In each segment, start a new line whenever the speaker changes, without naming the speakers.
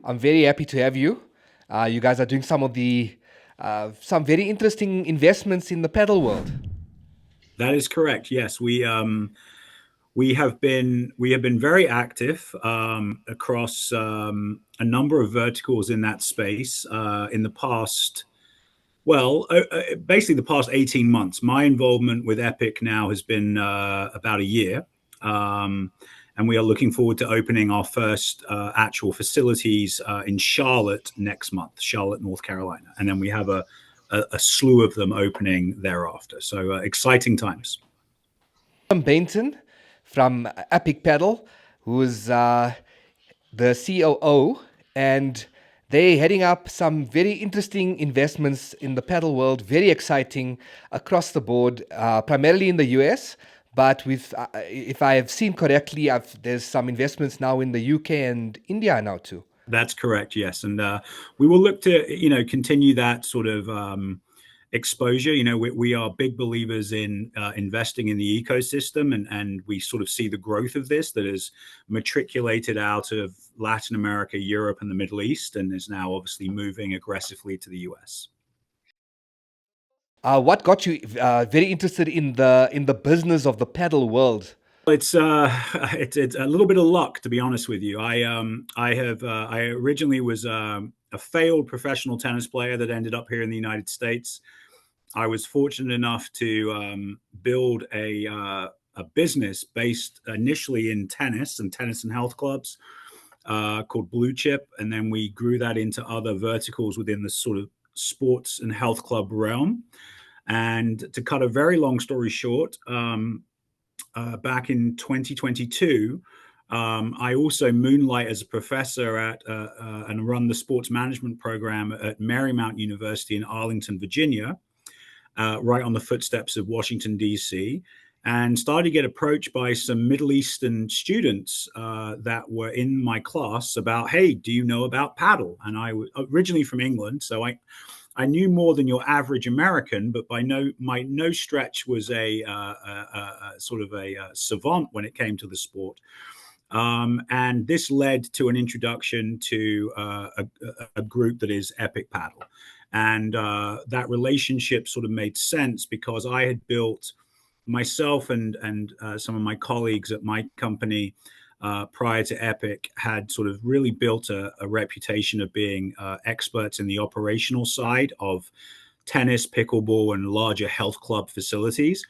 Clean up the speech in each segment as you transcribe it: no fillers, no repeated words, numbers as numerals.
I'm very happy to have you. You guys are doing some very interesting investments in the pedal world.
That is correct. Yes, we have been very active across a number of verticals in that space in the past. Well, basically the past 18 months. My involvement with Epic now has been about a year. Um, and we are looking forward to opening our first actual facilities in Charlotte next month, Charlotte, North Carolina. And then we have a slew of them opening thereafter. So exciting times.
I'm Bainton from Epic Pedal, who's the COO, and they're heading up some very interesting investments in the pedal world, very exciting across the board, primarily in the US. But if I have seen correctly, there's some investments now in the UK and India now too.
That's correct. Yes, and we will look to continue that sort of exposure. We are big believers in investing in the ecosystem, and we sort of see the growth of this that is matriculated out of Latin America, Europe, and the Middle East, and is now obviously moving aggressively to the US.
What got you very interested in the business of the pedal world?
It's it's a little bit of luck, to be honest with you. I originally was a failed professional tennis player that ended up here in the United States. I was fortunate enough to build a business based initially in tennis and health clubs called Blue Chip, and then we grew that into other verticals within the sort of sports and health club realm. And to cut a very long story short, back in 2022, I also moonlight as a professor at and run the sports management program at Marymount University in Arlington, Virginia, right on the footsteps of Washington, D.C., and started to get approached by some Middle Eastern students that were in my class about, hey, do you know about paddle? And I was originally from England, so I knew more than your average American, but by no stretch was a sort of a savant when it came to the sport. And this led to an introduction to a group that is Epic Paddle. And that relationship sort of made sense because I had built myself and some of my colleagues at my company prior to Epic had sort of really built a reputation of being experts in the operational side of tennis, pickleball, and larger health club facilities.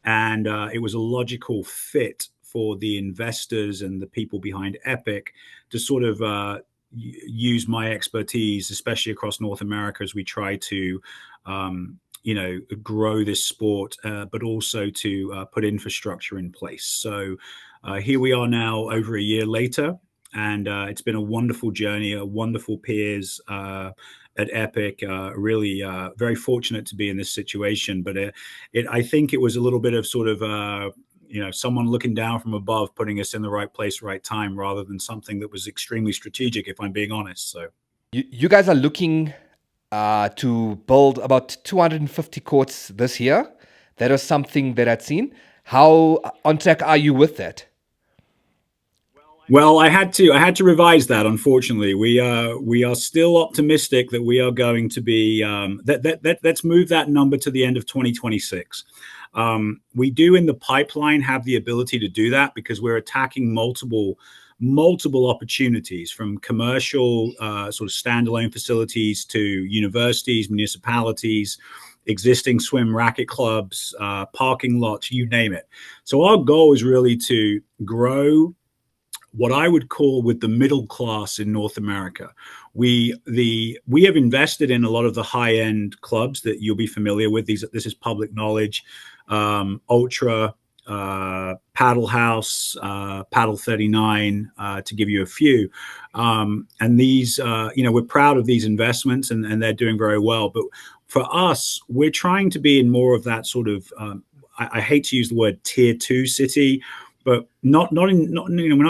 And it was a logical fit for the investors and the people behind Epic to sort of use my expertise, especially across North America, as we try to grow this sport, but also to put infrastructure in place. So here we are now over a year later, and it's been a wonderful journey, a wonderful peers at Epic. Really very fortunate to be in this situation, but I think it was a little bit of sort of someone looking down from above, putting us in the right place, right time, rather than something that was extremely strategic, if I'm being honest. So
You guys are looking to build about 250 courts this year. That was something that I'd seen. How on track are you with that?
well, I had to revise that. Unfortunately, we are still optimistic that we are going to be let's move that number to the end of 2026. We do in the pipeline have the ability to do that because we're attacking multiple opportunities from commercial sort of standalone facilities to universities, municipalities, existing swim racket clubs, parking lots, you name it. So our goal is really to grow what I would call with the middle class in North America. We have invested in a lot of the high end clubs that you'll be familiar with. This is public knowledge. Ultra, Paddle House, Paddle 39, to give you a few. And these, we're proud of these investments, and they're doing very well. But for us, we're trying to be in more of that sort of. I hate to use the word tier two city, but we're not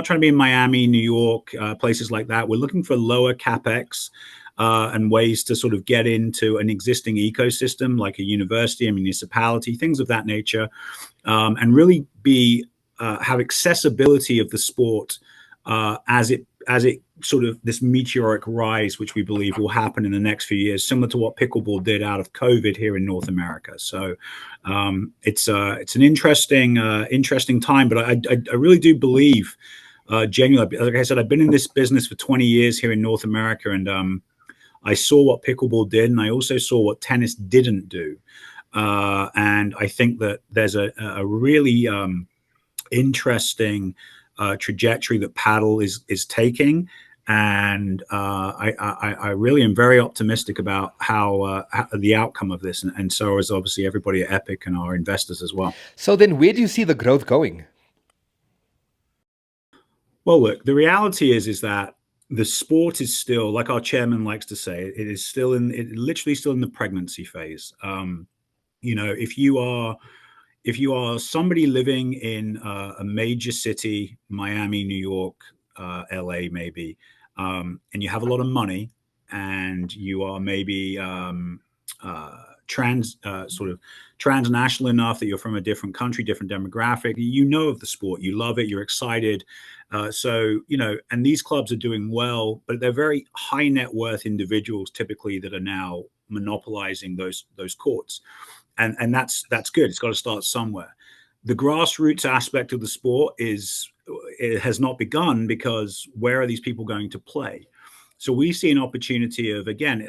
trying to be in Miami, New York, places like that. We're looking for lower capex and ways to sort of get into an existing ecosystem like a university, a municipality, things of that nature, and really be have accessibility of the sport as it sort of this meteoric rise, which we believe will happen in the next few years, similar to what pickleball did out of COVID here in North America. So it's an interesting time, but I really do believe genuinely, like I said, I've been in this business for 20 years here in North America, and I saw what pickleball did, and I also saw what tennis didn't do. And I think that there's a really interesting trajectory that paddle is taking, and I really am very optimistic about how the outcome of this, and so is obviously everybody at Epic and our investors as well.
So then, where do you see the growth going?
Well, look, the reality is that the sport is still, like our chairman likes to say, it literally still in the pregnancy phase. You know, if you are somebody living in a major city, Miami, New York, LA, maybe, and you have a lot of money, and you are maybe sort of transnational enough that you're from a different country, different demographic, you know of the sport, you love it, you're excited. So, you know, and these clubs are doing well, but they're very high net worth individuals typically that are now monopolizing those courts, and that's good. It's got to start somewhere. The grassroots aspect of the sport it has not begun, because where are these people going to play? So we see an opportunity of, again,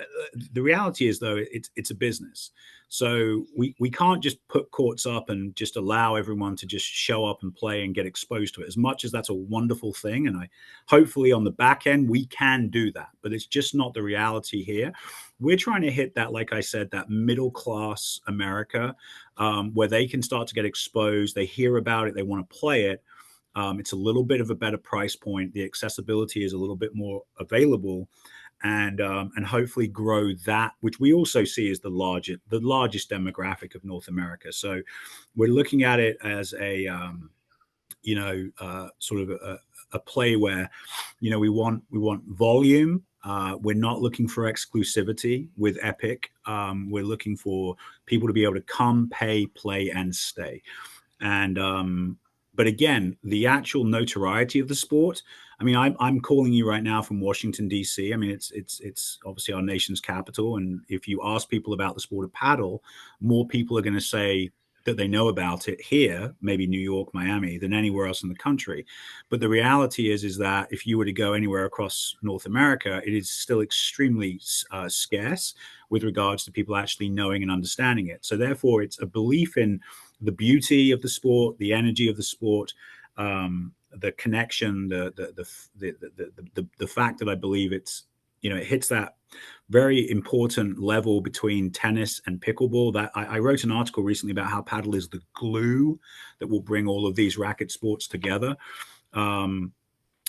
the reality is, though, it's a business. So we can't just put courts up and just allow everyone to just show up and play and get exposed to it. As much as that's a wonderful thing, and hopefully on the back end we can do that, but it's just not the reality here. We're trying to hit that, like I said, that middle class America, where they can start to get exposed. They hear about it, they want to play it. It's a little bit of a better price point. The accessibility is a little bit more available, and hopefully grow that, which we also see as the largest demographic of North America. So we're looking at it as a sort of a play where, you know, we want volume. We're not looking for exclusivity with Epic. We're looking for people to be able to come, pay, play, and stay. And but again, the actual notoriety of the sport. I mean, I'm calling you right now from Washington, D.C. I mean, it's obviously our nation's capital, and if you ask people about the sport of paddle, more people are going to say that they know about it here, maybe New York, Miami, than anywhere else in the country. But the reality is that if you were to go anywhere across North America, it is still extremely scarce with regards to people actually knowing and understanding it. So therefore, it's a belief in the beauty of the sport, the energy of the sport, the connection, the fact that I believe it's, you know, it hits that very important level between tennis and pickleball. That I wrote an article recently about how paddle is the glue that will bring all of these racket sports together.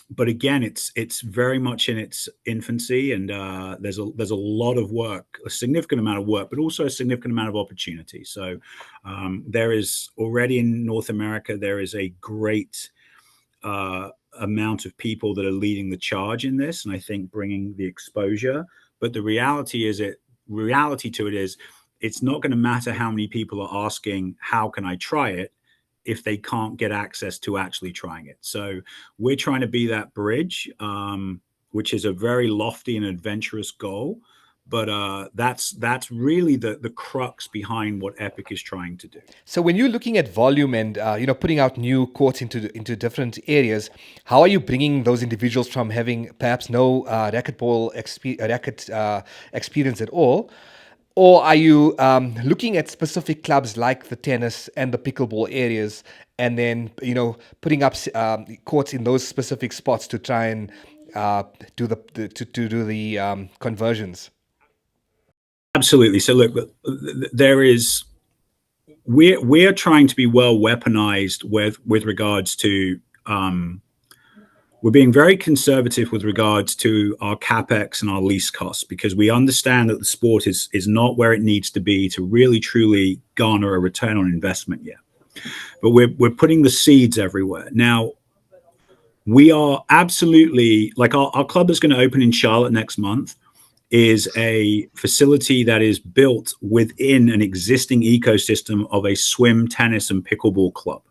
But again, it's very much in its infancy, and there's a lot of work, a significant amount of work, but also a significant amount of opportunity. So there is already in North America, there is a great amount of people that are leading the charge in this, and I think bringing the exposure. But the reality to it is, it's not going to matter how many people are asking, how can I try it, if they can't get access to actually trying it. So we're trying to be that bridge, which is a very lofty and adventurous goal. But that's really the crux behind what Epic is trying to do.
So when you're looking at volume and putting out new courts into different areas, how are you bringing those individuals from having perhaps no racket experience at all, or are you looking at specific clubs like the tennis and the pickleball areas, and then putting up courts in those specific spots to try and do the conversions?
Absolutely. So look, there is we're trying to be well weaponized with regards to we're being very conservative with regards to our capex and our lease costs, because we understand that the sport is not where it needs to be to really truly garner a return on investment yet. But we're putting the seeds everywhere. Now, we are absolutely, like, our club is going to open in Charlotte next month, is a facility that is built within an existing ecosystem of a swim, tennis, and pickleball club.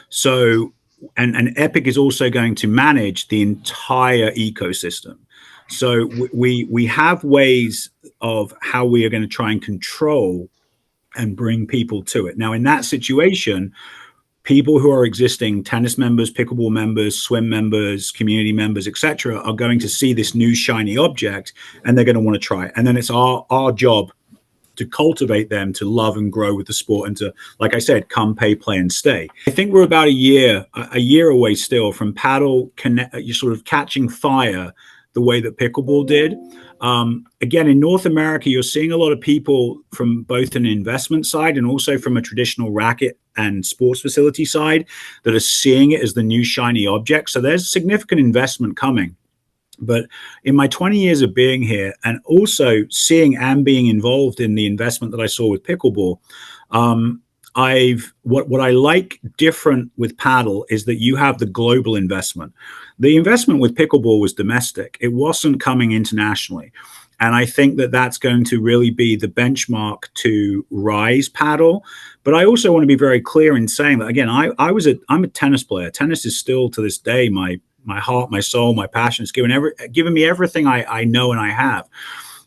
So and Epic is also going to manage the entire ecosystem. So we have ways of how we are going to try and control and bring people to it. Now, in that situation, people who are existing tennis members, pickleball members, swim members, community members, etc., are going to see this new shiny object and they're going to want to try it. And then it's our job to cultivate them to love and grow with the sport and to, like I said, come, pay, play, and stay. I think we're about a year away still from paddle you're sort of catching fire the way that pickleball did. Again, in North America, you're seeing a lot of people from both an investment side and also from a traditional racket and sports facility side that are seeing it as the new shiny object. So there's significant investment coming. But in my 20 years of being here and also seeing and being involved in the investment that I saw with pickleball, what I like different with paddle is that you have the global investment. The investment with pickleball was domestic. It wasn't coming internationally. And I think that that's going to really be the benchmark to rise paddle. But I also want to be very clear in saying that, again, I'm a tennis player. Tennis is still to this day my heart, my soul, my passion. It's given me everything I know and I have.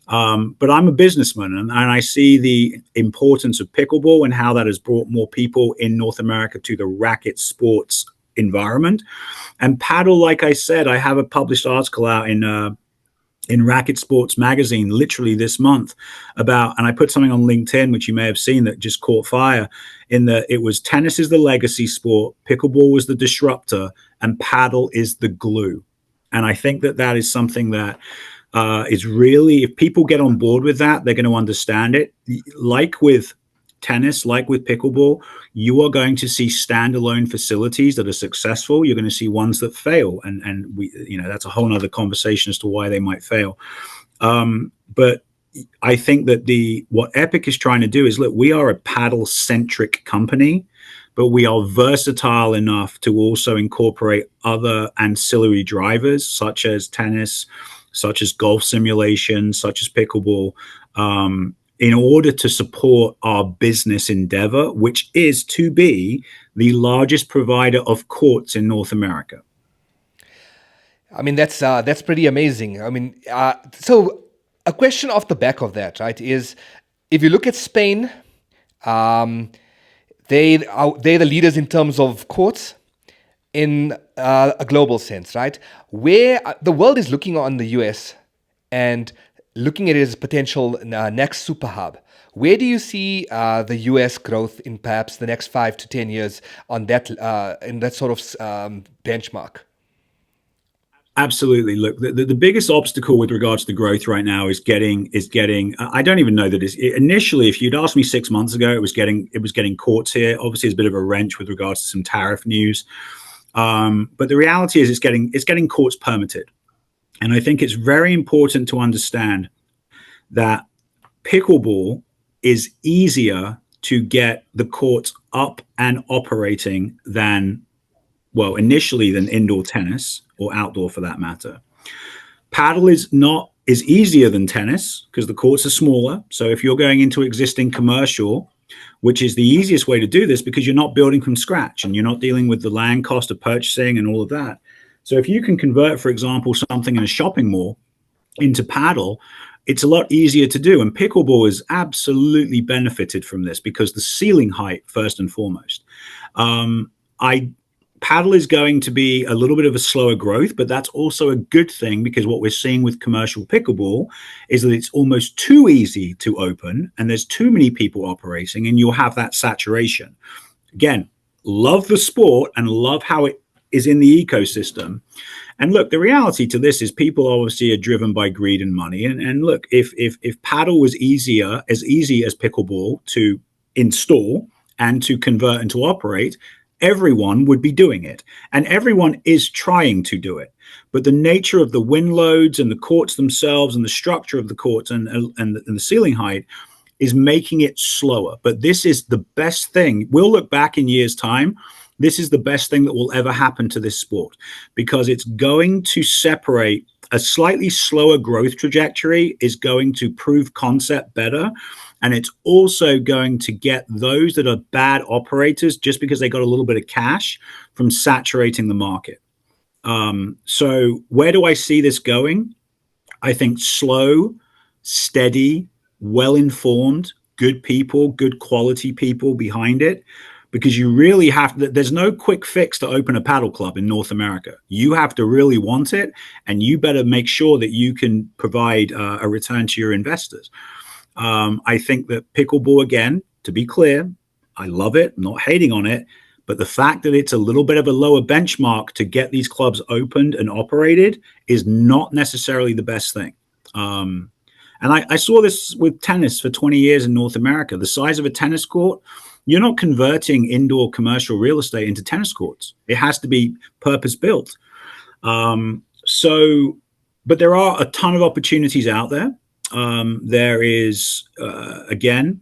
But I'm a businessman, and I see the importance of pickleball and how that has brought more people in North America to the racket sports environment. And paddle, like I said, I have a published article out in Racket Sports Magazine literally this month about, and I put something on LinkedIn, which you may have seen that just caught fire, it was tennis is the legacy sport, pickleball was the disruptor, and paddle is the glue. And I think that is something that is really, if people get on board with that, they're going to understand it. Like with tennis, like with pickleball, you are going to see standalone facilities that are successful. You're going to see ones that fail, and we, that's a whole nother conversation as to why they might fail. But I think that what Epic is trying to do is, look, we are a paddle centric company, but we are versatile enough to also incorporate other ancillary drivers such as tennis, such as golf simulation, such as pickleball, in order to support our business endeavor, which is to be the largest provider of courts in North America.
I mean, that's pretty amazing. I mean, so a question off the back of that, right, is if you look at Spain, they're the leaders in terms of courts in a global sense, right? Where the world is looking on the US and looking at it as potential next super hub. Where do you see the US growth in perhaps the next 5 to 10 years on that in that sort of benchmark?
Absolutely. Look, the biggest obstacle with regards to growth right now is getting. I don't even know that initially, if you'd asked me 6 months ago, it was getting courts here. Obviously, it's a bit of a wrench with regards to some tariff news. But the reality is, it's getting courts permitted. And I think it's very important to understand that pickleball is easier to get the courts up and operating initially than indoor tennis or outdoor for that matter. Paddle is easier than tennis because the courts are smaller. So if you're going into existing commercial, which is the easiest way to do this because you're not building from scratch and you're not dealing with the land cost of purchasing and all of that. So if you can convert, for example, something in a shopping mall into paddle, it's a lot easier to do. And pickleball has absolutely benefited from this because the ceiling height, first and foremost. Paddle is going to be a little bit of a slower growth, but that's also a good thing because what we're seeing with commercial pickleball is that it's almost too easy to open and there's too many people operating and you'll have that saturation. Again, love the sport and love how it is in the ecosystem. And look, the reality to this is people obviously are driven by greed and money. And look, if paddle was easy as pickleball to install and to convert and to operate, everyone would be doing it. And everyone is trying to do it. But the nature of the wind loads and the courts themselves and the structure of the courts and the ceiling height is making it slower. But this is the best thing. We'll look back in years' time. This is the best thing that will ever happen to this sport because it's going to separate a slightly slower growth trajectory is going to prove concept better. And it's also going to get those that are bad operators, just because they got a little bit of cash, from saturating the market. So where do I see this going? I think slow, steady, well-informed, good people, good quality people behind it, because you really there's no quick fix to open a paddle club in North America. You have to really want it, and you better make sure that you can provide a return to your investors. I think that pickleball, again, to be clear, I love it, I'm not hating on it, but the fact that it's a little bit of a lower benchmark to get these clubs opened and operated is not necessarily the best thing. And I saw this with tennis for 20 years in North America. The size of a tennis court, you're not converting indoor commercial real estate into tennis courts. It has to be purpose built. But there are a ton of opportunities out there. There is, again,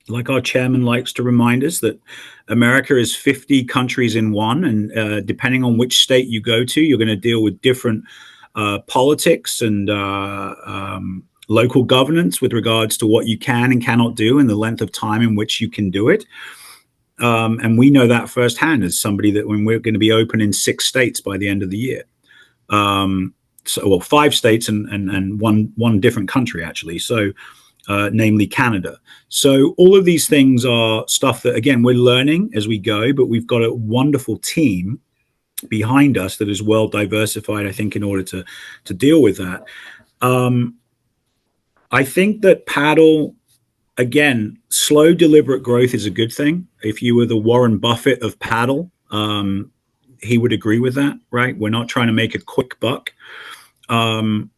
like our chairman likes to remind us, that America is 50 countries in one. And depending on which state you go to, you're going to deal with different politics and local governance with regards to what you can and cannot do and the length of time in which you can do it. And we know that firsthand as somebody that when we're going to be open in 6 states by the end of the year. Well, 5 states and one different country, actually. So, namely Canada. So all of these things are stuff that, again, we're learning as we go, but we've got a wonderful team behind us that is well diversified, I think, in order to deal with that. I think that paddle, again, slow, deliberate growth is a good thing. If you were the Warren Buffett of paddle, he would agree with that, right? We're not trying to make a quick buck. And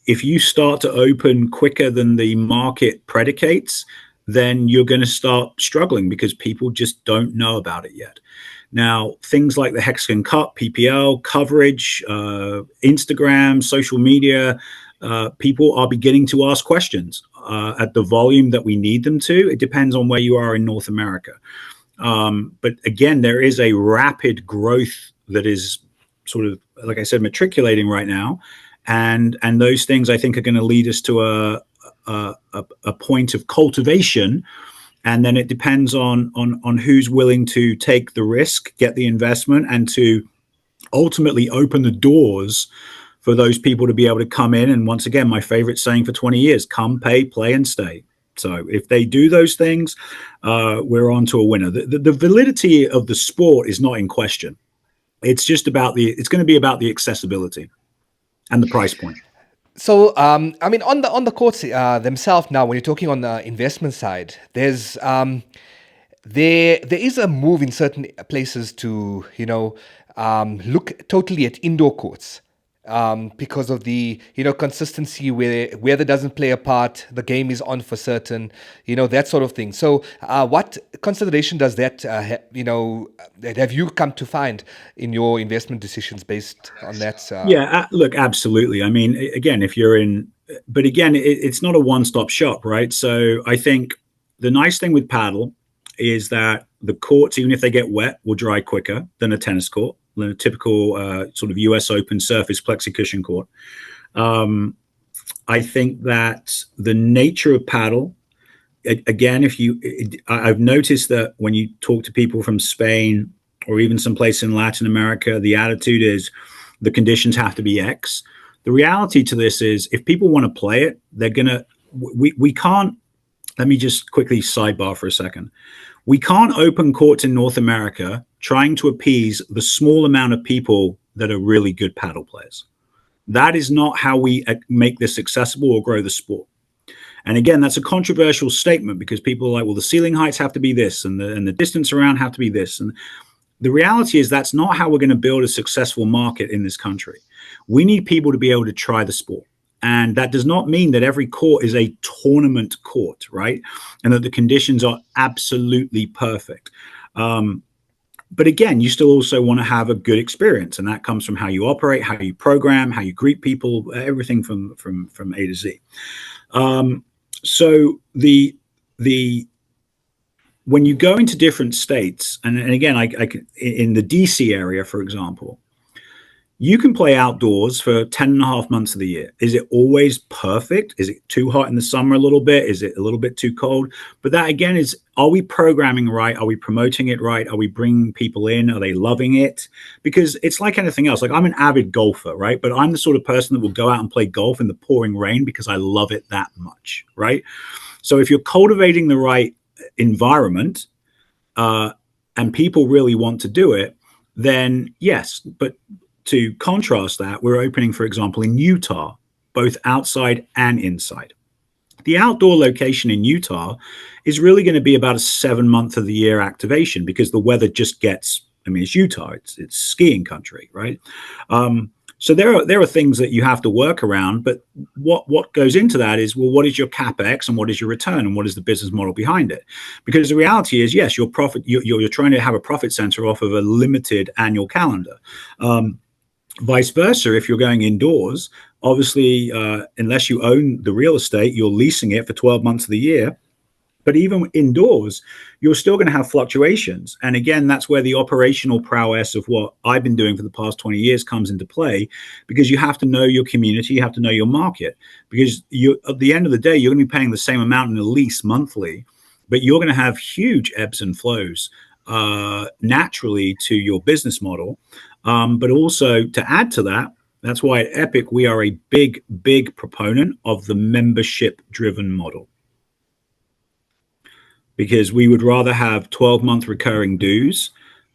if you start to open quicker than the market predicates, then you're going to start struggling because people just don't know about it yet. Now, things like the Hexagon Cup, PPL, coverage, Instagram, social media, people are beginning to ask questions at the volume that we need them to. It depends on where you are in North America. But again, there is a rapid growth that is sort of, like I said, matriculating right now. And those things, I think, are going to lead us to a point of cultivation. And then it depends on who's willing to take the risk, get the investment, and to ultimately open the doors for those people to be able to come in. And once again, my favorite saying for 20 years, come, pay, play, and stay. So if they do those things, we're on to a winner. The validity of the sport is not in question. It's just it's going to be about the accessibility and the price point.
So, I mean, on the courts themselves now, when you're talking on the investment side, there's there is a move in certain places to look totally at indoor courts. Because of the consistency where weather doesn't play a part, the game is on for certain, that sort of thing. So what consideration does that have you come to find in your investment decisions based on that?
Yeah, look, absolutely. I mean, again, if you're in, but again, it's not a one-stop shop, right? So I think the nice thing with paddle is that the courts, even if they get wet, will dry quicker than a tennis court, than a typical sort of US Open surface plexi cushion court. I think that the nature of paddle, again, I've noticed that when you talk to people from Spain or even someplace in Latin America, the attitude is the conditions have to be X. The reality to this is if people want to play it, they're going to, we can't, let me just quickly sidebar for a second. We can't open courts in North America trying to appease the small amount of people that are really good paddle players. That is not how we make this accessible or grow the sport. And again, that's a controversial statement because people are like, well, the ceiling heights have to be this and the distance around have to be this. And the reality is that's not how we're going to build a successful market in this country. We need people to be able to try the sport. And that does not mean that every court is a tournament court, right? And that the conditions are absolutely perfect. But again, you still also want to have a good experience. And that comes from how you operate, how you program, how you greet people, everything from A to Z. So when you go into different states, and again, I in the DC area, for example, you can play outdoors for 10 and a half months of the year. Is it always perfect? Is it too hot in the summer a little bit? Is it a little bit too cold? But that again is, are we programming right? Are we promoting it right? Are we bringing people in? Are they loving it? Because it's like anything else. Like, I'm an avid golfer, right? But I'm the sort of person that will go out and play golf in the pouring rain because I love it that much, right? So if you're cultivating the right environment, and people really want to do it, then yes. But to contrast that, we're opening, for example, in Utah, both outside and inside. The outdoor location in Utah is really going to be about a 7 month of the year activation because the weather just gets, I mean, it's Utah, it's skiing country, right? So there are things that you have to work around, but what goes into that is, well, what is your capex and what is your return and what is the business model behind it? Because the reality is, yes, your profit, you're trying to have a profit center off of a limited annual calendar. Vice versa, if you're going indoors, obviously, unless you own the real estate, you're leasing it for 12 months of the year. But even indoors, you're still going to have fluctuations. And again, that's where the operational prowess of what I've been doing for the past 20 years comes into play, because you have to know your community, you have to know your market, because at the end of the day, you're going to be paying the same amount in a lease monthly, but you're going to have huge ebbs and flows naturally to your business model. But also, to add to that, that's why at Epic, we are a big proponent of the membership-driven model, because we would rather have 12-month recurring dues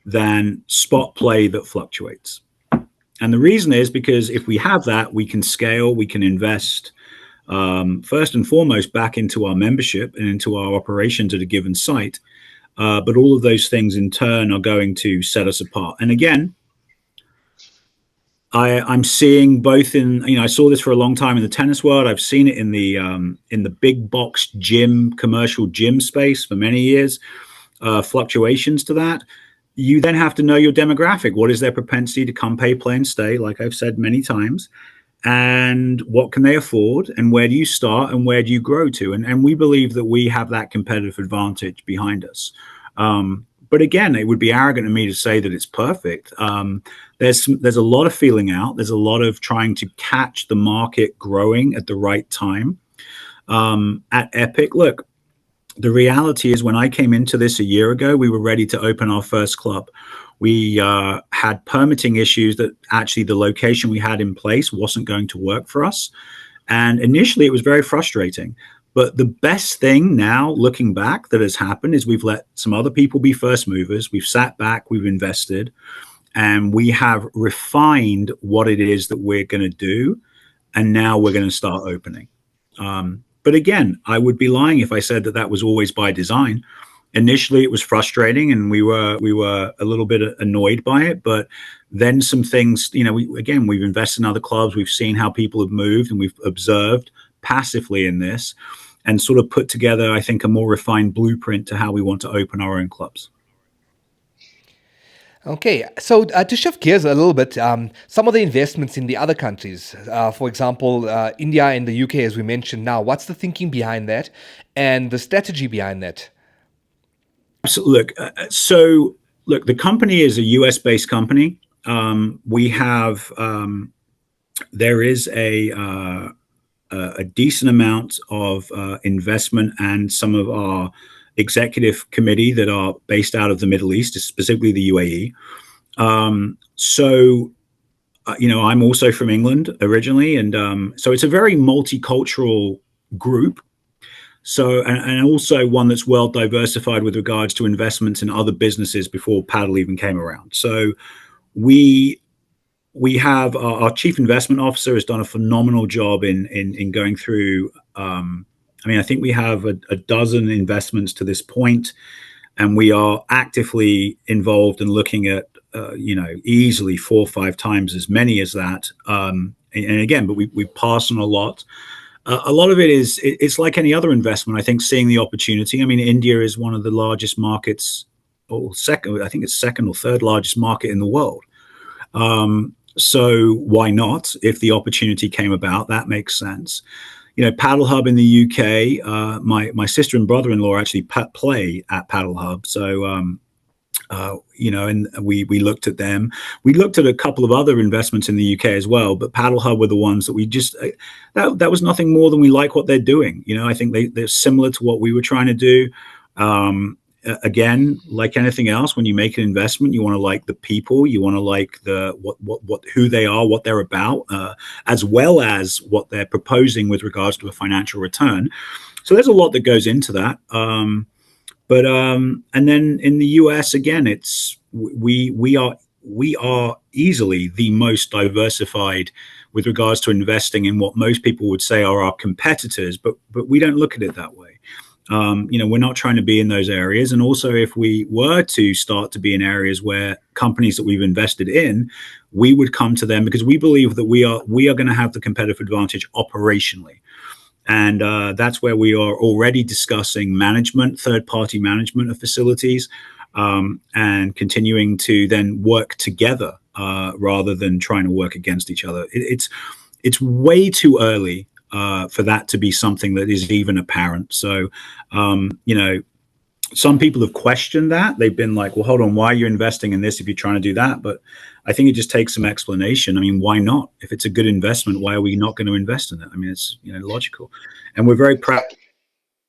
than spot play that fluctuates. And the reason is because if we have that, we can scale, we can invest, first and foremost, back into our membership and into our operations at a given site. But all of those things in turn are going to set us apart. And again, I'm seeing both in, I saw this for a long time in the tennis world. I've seen it in the big box gym, commercial gym space for many years, fluctuations to that. You then have to know your demographic. What is their propensity to come, pay, play, and stay, like I've said many times, and what can they afford, and where do you start, and where do you grow to? And we believe that we have that competitive advantage behind us. But again, it would be arrogant of me to say that it's perfect. There's a lot of feeling out. There's a lot of trying to catch the market growing at the right time. At Epic, look, the reality is, when I came into this a year ago, we were ready to open our first club. We had permitting issues that actually the location we had in place wasn't going to work for us. And initially it was very frustrating. But the best thing now, looking back, that has happened is we've let some other people be first movers. We've sat back, we've invested, and we have refined what it is that we're going to do. And now we're going to start opening. But again, I would be lying if I said that that was always by design. Initially, it was frustrating, and we were a little bit annoyed by it. But then some things, we've invested in other clubs. We've seen how people have moved, and we've observed passively in this, and sort of put together, I think, a more refined blueprint to how we want to open our own clubs.
Okay, so to shift gears a little bit, some of the investments in the other countries, for example, India and the UK, as we mentioned now, what's the thinking behind that and the strategy behind that?
So look, the company is a US-based company. We have, there is a decent amount of investment, and some of our executive committee that are based out of the Middle East, specifically the UAE. I'm also from England originally, and so it's a very multicultural group. So, and also one that's well diversified with regards to investments in other businesses before Padel even came around. So we have our chief investment officer has done a phenomenal job in going through. I think we have a dozen investments to this point, and we are actively involved in looking at easily 4 or 5 times as many as that. And again, but we pass on a lot. A lot of it is, it's like any other investment, I think, seeing the opportunity. I mean, India is one of the largest markets, or second, I think it's second or third largest market in the world. So why not? If the opportunity came about, that makes sense. Padel Hub in the UK, my sister and brother-in-law actually play at Padel Hub. So And we looked at them. We looked at a couple of other investments in the UK as well, but Paddle Hub were the ones that we just that was nothing more than we like what they're doing. I think they're similar to what we were trying to do. Again, like anything else, when you make an investment, you want to like the people, you want to like the what who they are, what they're about, as well as what they're proposing with regards to a financial return. So there's a lot that goes into that. But and then in the US again, it's we are easily the most diversified with regards to investing in what most people would say are our competitors, but we don't look at it that way. We're not trying to be in those areas. And also, if we were to start to be in areas where companies that we've invested in, we would come to them because we believe that we are going to have the competitive advantage operationally. And that's where we are already discussing management, third-party management of facilities, and continuing to then work together rather than trying to work against each other. It's way too early for that to be something that is even apparent. So, some people have questioned that. They've been like, well, hold on, why are you investing in this if you're trying to do that? But I think it just takes some explanation. I mean, why not? If it's a good investment, why are we not going to invest in it? I mean, it's logical. And we're very proud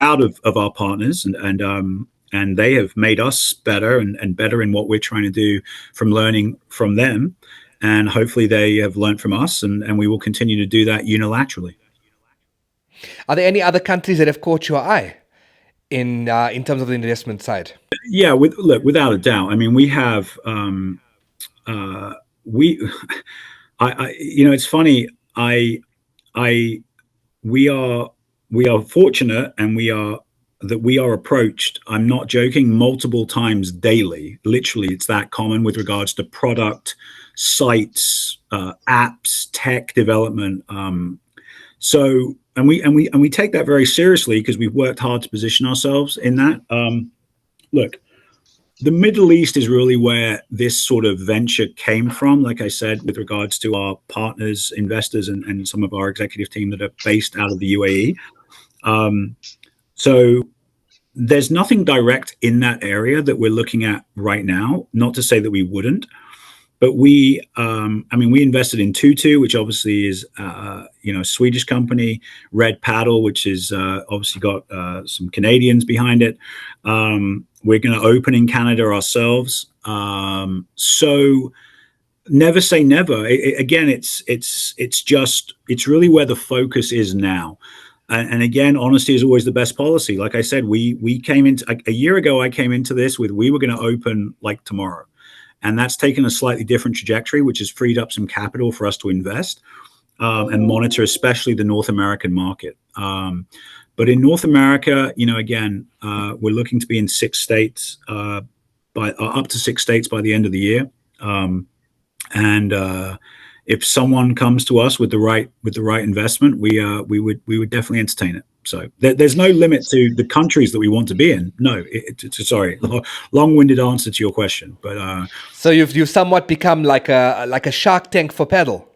of our partners, and they have made us better and better in what we're trying to do from learning from them. And hopefully they have learned from us, and we will continue to do that unilaterally.
Are there any other countries that have caught your eye in terms of the investment side?
Yeah, without a doubt. I mean, we have we it's funny. I we are fortunate, and we are approached, I'm not joking, multiple times daily. Literally, it's that common with regards to product, sites, apps, tech development. So and we take that very seriously because we've worked hard to position ourselves in that. Look, the Middle East is really where this sort of venture came from. Like I said, with regards to our partners, investors, and some of our executive team that are based out of the UAE. So there's nothing direct in that area that we're looking at right now. Not to say that we wouldn't, but we invested in Tutu, which obviously is a Swedish company. Red Paddle, which is obviously got some Canadians behind it. We're going to open in Canada ourselves. So never say never. Again, it's really where the focus is now. And again, honesty is always the best policy. Like I said, we came into a year ago. I came into this with we were going to open like tomorrow, and that's taken a slightly different trajectory, which has freed up some capital for us to invest and monitor, especially the North American market. But in North America, again, we're looking to be in 6 states up to 6 states by the end of the year. And if someone comes to us with the right investment, we would definitely entertain it. So there's no limit to the countries that we want to be in. No, sorry, long-winded answer to your question, but
so you've somewhat become like a Shark Tank for Padel.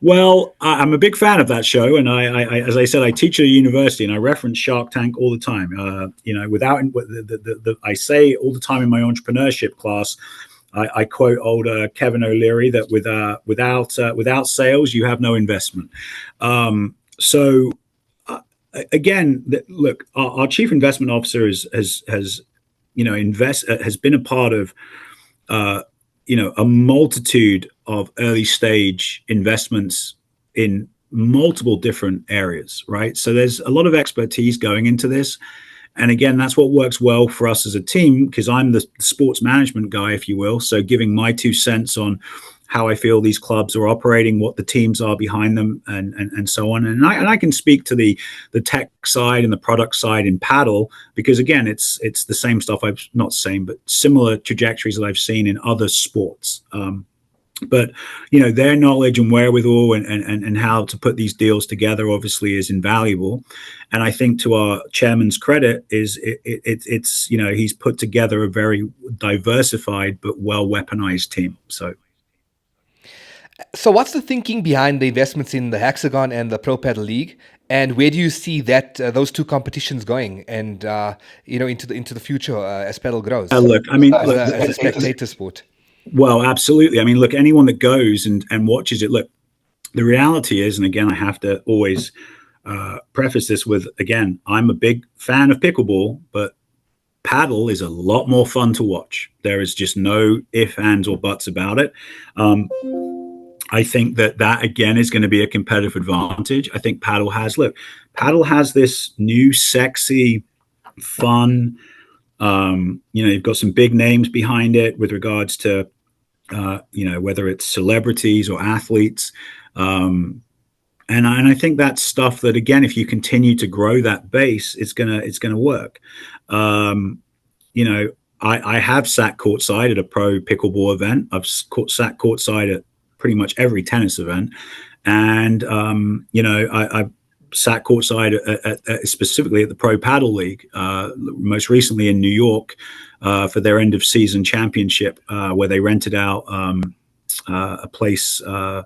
Well, I'm a big fan of that show, and I as I said, I teach at a university, and I reference Shark Tank all the time. Without I say all the time in my entrepreneurship class. I quote old Kevin O'Leary that without sales, you have no investment. So again, look, our chief investment officer has been a part of a multitude of early stage investments in multiple different areas, right? So there's a lot of expertise going into this. And again, that's what works well for us as a team, because I'm the sports management guy, if you will. So giving my 2 cents on how I feel these clubs are operating, what the teams are behind them, and so on. And I can speak to the tech side and the product side in Padel, because again, it's the same stuff. Not same, but similar trajectories that I've seen in other sports. But their knowledge and wherewithal and how to put these deals together obviously is invaluable. And I think to our chairman's credit is it's he's put together a very diversified but well weaponized team. So,
So, what's the thinking behind the investments in the Hexagon and the Pro Paddle League, and where do you see that those two competitions going, and into the future as paddle grows
Look, I mean,
as
look,
a spectator sport?
well, absolutely. I mean, look, anyone that goes and watches it, look, the reality is, and again, I have to always preface this with, again, I'm a big fan of pickleball, but paddle is a lot more fun to watch. There is just no if, ands, or buts about it. Um, I think that again is going to be a competitive advantage. I think paddle has this new sexy, fun. You've got some big names behind it with regards to whether it's celebrities or athletes. And I think that's stuff that, again, if you continue to grow that base, it's gonna work. Um, you know, I have sat courtside at a pro pickleball event. I've sat courtside at pretty much every tennis event, and I've sat courtside specifically at the Pro Paddle League, most recently in New York for their end of season championship, where they rented out a place. Uh,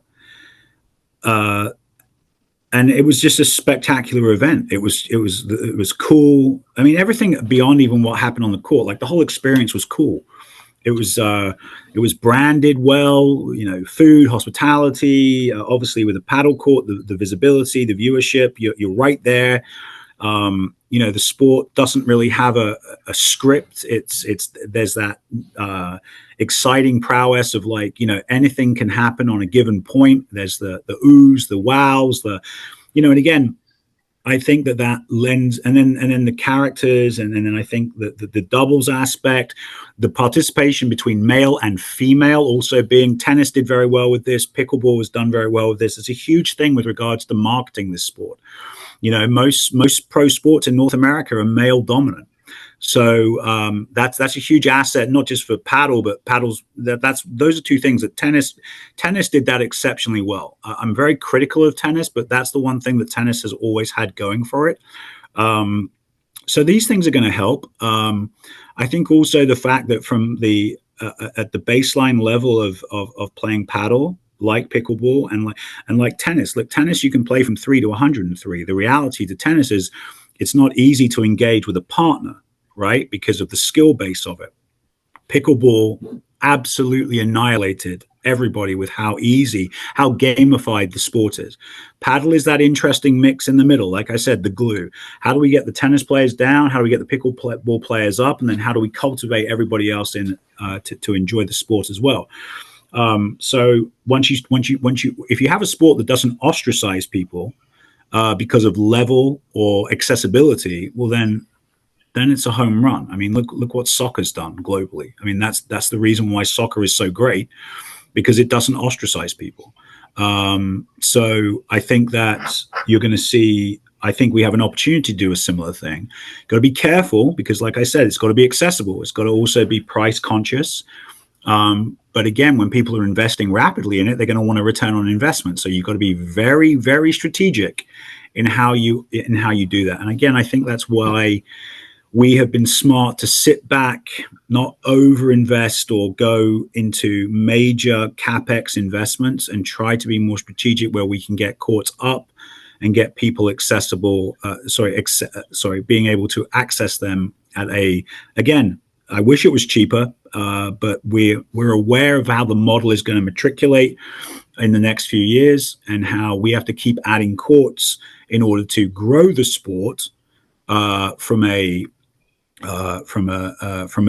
and it was just a spectacular event. It was cool. I mean, everything beyond even what happened on the court, like the whole experience was cool. It was branded well, food, hospitality, obviously with the paddle court, the visibility, the viewership. You're right there. The sport doesn't really have a script. It's there's that exciting prowess of, like, anything can happen on a given point. There's the oohs, the wows, and again, I think that lends, and then the characters, and then I think that the doubles aspect, the participation between male and female, also being tennis did very well with this, pickleball has done very well with this. It's a huge thing with regards to marketing this sport. Most pro sports in North America are male dominant. So that's a huge asset, not just for paddle, but paddles. Those are two things that tennis did that exceptionally well. I'm very critical of tennis, but that's the one thing that tennis has always had going for it. So these things are going to help. I think also the fact that from the at the baseline level of playing paddle, like pickleball and like tennis. Like tennis, you can play from 3 to 103. The reality to tennis is it's not easy to engage with a partner, right? Because of the skill base of it. Pickleball absolutely annihilated everybody with how easy, how gamified the sport is. Paddle is that interesting mix in the middle. Like I said, the glue. How do we get the tennis players down? How do we get the pickleball players up? And then how do we cultivate everybody else in to enjoy the sport as well? So if you have a sport that doesn't ostracize people because of level or accessibility, well, then it's a home run. I mean, look what soccer's done globally. I mean, that's the reason why soccer is so great, because it doesn't ostracize people. So I think that you're going to see. I think we have an opportunity to do a similar thing. Got to be careful because, like I said, it's got to be accessible. It's got to also be price conscious. But again, when people are investing rapidly in it, they're going to want a return on investment. So you've got to be very, very strategic in how you do that. And again, I think that's why we have been smart to sit back, not overinvest or go into major capex investments, and try to be more strategic where we can get courts up and get people being able to access them at again, I wish it was cheaper, but we're aware of how the model is going to matriculate in the next few years, and how we have to keep adding courts in order to grow the sport from a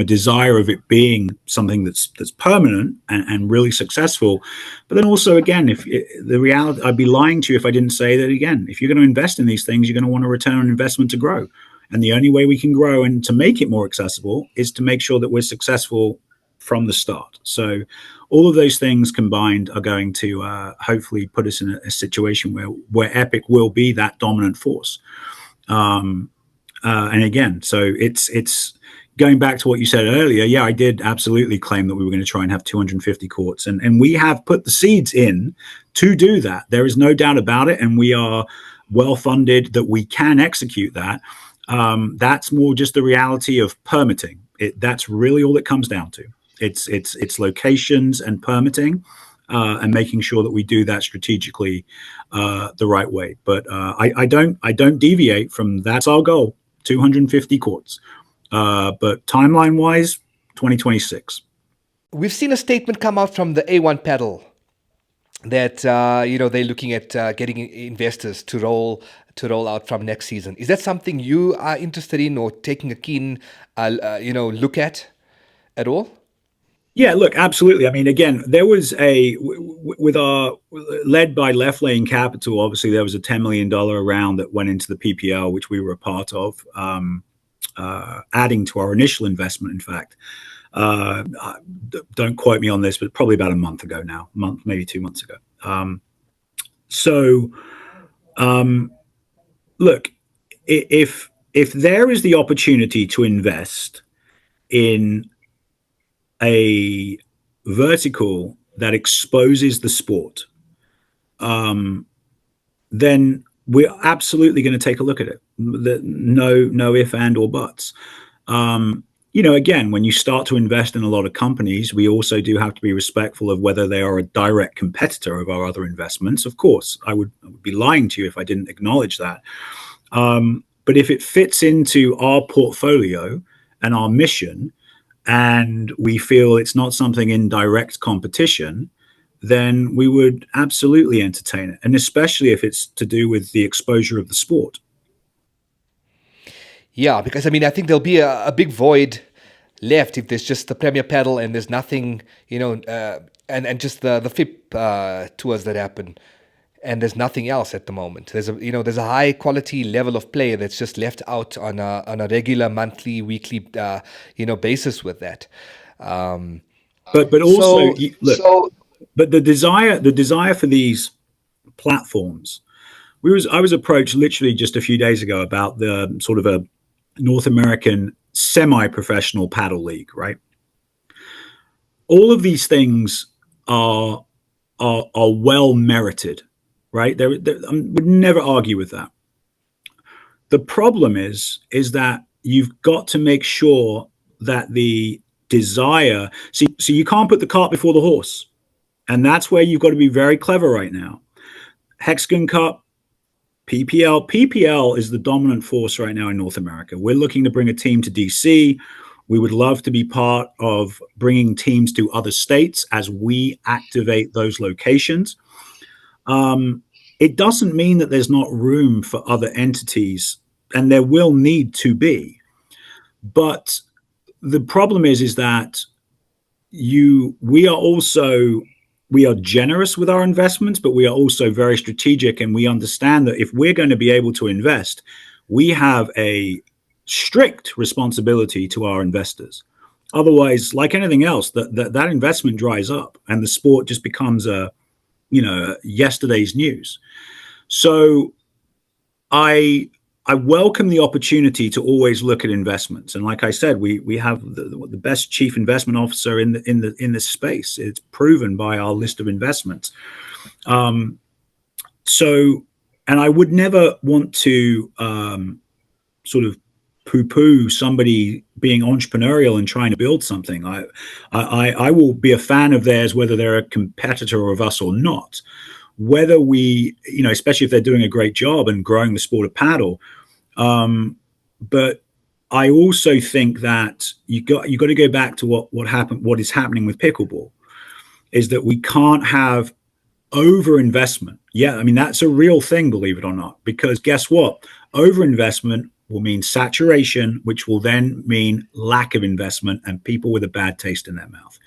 desire of it being something that's permanent and really successful. But then also, again, if the reality, I'd be lying to you if I didn't say that, again, if you're going to invest in these things, you're going to want a return on investment to grow. And the only way we can grow and to make it more accessible is to make sure that we're successful from the start. So all of those things combined are going to hopefully put us in a situation where Epic will be that dominant force. And again, so it's going back to what you said earlier. Yeah, I did absolutely claim that we were going to try and have 250 courts, and we have put the seeds in to do that. There is no doubt about it, and we are well funded that we can execute that. That's more just the reality of permitting. That's really all it comes down to. It's locations and permitting. and making sure that we do that strategically the right way. But I don't deviate from that's our goal, 250 courts. But timeline wise, 2026.
We've seen a statement come out from the A1 Paddle that they're looking at getting investors to roll out from next season. Is that something you are interested in or taking a keen look at all?
Yeah, look, absolutely. I mean, again, there was with our led by Left Lane Capital. Obviously, there was a $10 million round that went into the PPL, which we were a part of, adding to our initial investment. In fact, don't quote me on this, but probably about a month ago now, maybe 2 months ago. Look, if there is the opportunity to invest in a vertical that exposes the sport, then we're absolutely going to take a look at it. No if, and, or buts. Again, when you start to invest in a lot of companies, we also do have to be respectful of whether they are a direct competitor of our other investments. Of course, I would be lying to you if I didn't acknowledge that. But if it fits into our portfolio and our mission, and we feel it's not something in direct competition, then we would absolutely entertain it. And especially if it's to do with the exposure of the sport.
Yeah, because I think there'll be a big void left if there's just the Premier Paddle and there's nothing, and just the FIP tours that happen, and there's nothing else at the moment. There's a high quality level of play that's just left out on a regular monthly, weekly, basis with that.
But also but the desire for these platforms. I was approached literally just a few days ago about the sort of a North American semi-professional paddle league, right? All of these things are well merited, right? I would never argue with that. The problem is that you've got to make sure that the desire. So you can't put the cart before the horse, and that's where you've got to be very clever right now. Hexagon Cup, PPL. PPL is the dominant force right now in North America. We're looking to bring a team to DC. We would love to be part of bringing teams to other states as we activate those locations. It doesn't mean that there's not room for other entities, and there will need to be. But the problem is that we are generous with our investments, but we are also very strategic, and we understand that if we're going to be able to invest, we have a strict responsibility to our investors. Otherwise, like anything else, that investment dries up and the sport just becomes yesterday's news. So I welcome the opportunity to always look at investments, and like I said, we have the best chief investment officer in this space. It's proven by our list of investments. And I would never want to sort of poo-poo somebody being entrepreneurial and trying to build something. I will be a fan of theirs, whether they're a competitor of us or not. Whether we, especially if they're doing a great job and growing the sport of paddle. But I also think that you got to go back to what is happening with pickleball, is that we can't have overinvestment. Yeah, that's a real thing, believe it or not, because guess what? Overinvestment will mean saturation, which will then mean lack of investment and people with a bad taste in their mouth.